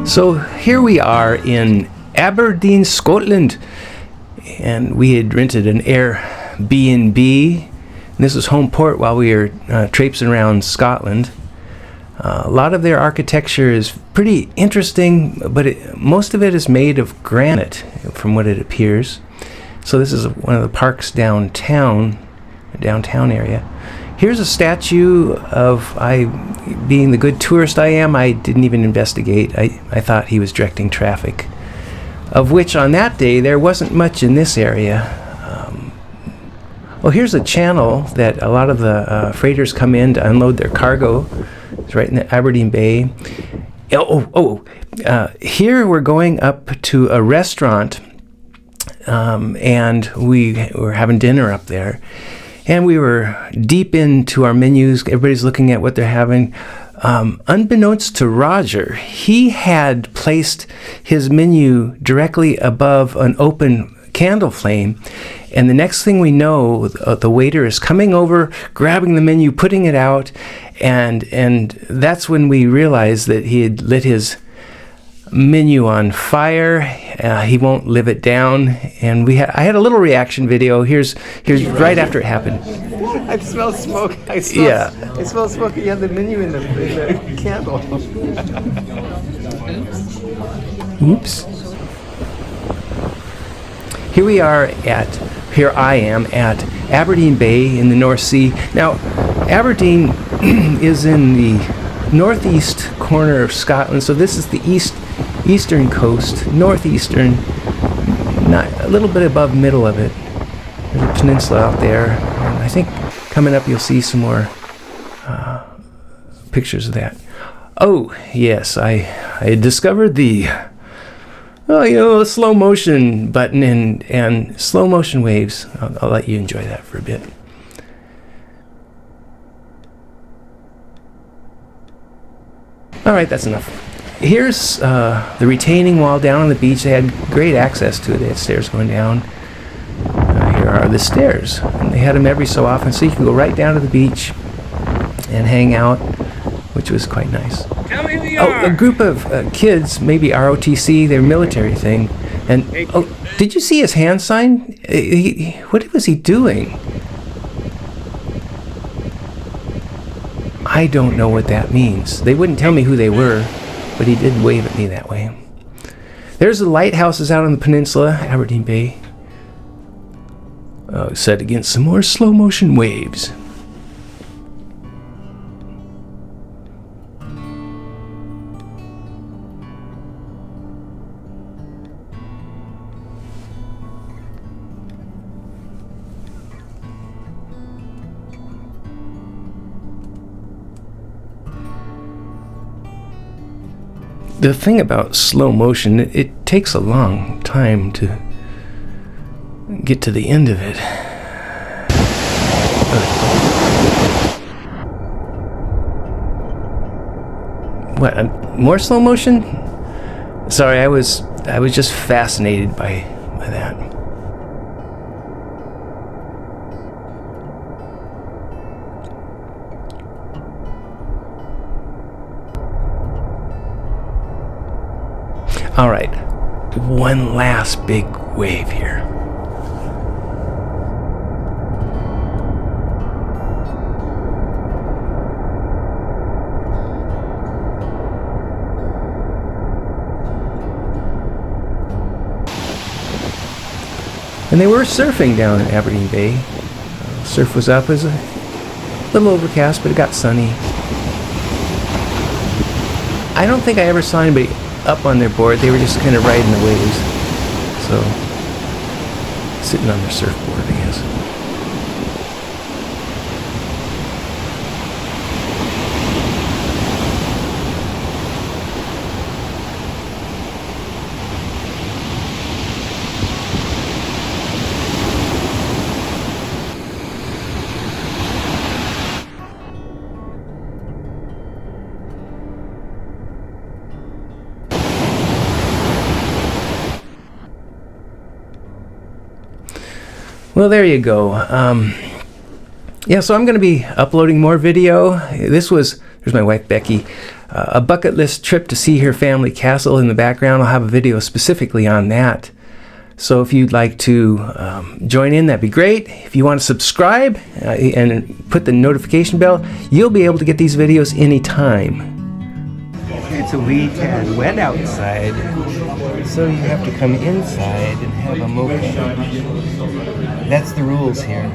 So here we are in Aberdeen, Scotland, and we had rented an Airbnb. This was home port while we were traipsing around Scotland. A lot of their architecture is pretty interesting, but most of it is made of granite, from what it appears. So this is one of the parks downtown area. Here's a statue of, being the good tourist I am, I didn't even investigate. I thought he was directing traffic, of which on that day there wasn't much in this area. Well, here's a channel that a lot of the freighters come in to unload their cargo. It's right in the Aberdeen Bay. Here we're going up to a restaurant, and we were having dinner up there. And we were deep into our menus. Everybody's looking at what they're having. Unbeknownst to Roger, he had placed his menu directly above an open candle flame. And the next thing we know, the waiter is coming over, grabbing the menu, putting it out. And that's when we realized that he had lit his menu on fire. He won't live it down, and I had a little reaction video. Here's right after it happened. I smell smoke. I smell smoke. You have the menu in the candle. Oops. Here I am at Aberdeen Bay in the North Sea. Now, Aberdeen is in the northeast corner of Scotland, so this is the eastern coast, northeastern, not a little bit above middle of it. There's a peninsula out there, and I think coming up you'll see some more pictures of that. Oh yes, I had discovered the slow motion button and slow motion waves. I'll let you enjoy that for a bit. All right, that's enough. Here's the retaining wall down on the beach. They had great access to it. They had stairs going down. Here are the stairs. And they had them every so often, so you can go right down to the beach and hang out, which was quite nice. Tell me who you are. A group of kids, maybe ROTC, their military thing. And did you see his hand sign? What was he doing? I don't know what that means. They wouldn't tell me who they were, but he did wave at me that way. There's the lighthouses out on the peninsula, Aberdeen Bay. Set against some more slow motion waves. The thing about slow motion, it takes a long time to get to the end of it. What, more slow motion? Sorry, I was just fascinated by that. All right, one last big wave here. And they were surfing down in Aberdeen Bay. Surf was up. It was a little overcast, but it got sunny. I don't think I ever saw anybody up on their board. They were just kind of riding the waves. So, sitting on their surfboard, I guess. Well, there you go. Yeah, so I'm going to be uploading more video. There's my wife, Becky. a bucket list trip to see her family castle in the background. I'll have a video specifically on that. So if you'd like to join in, that'd be great. If you want to subscribe and put the notification bell, you'll be able to get these videos anytime. It's a wee tad wet outside, so you have to come inside and have a mocha. That's the rules here.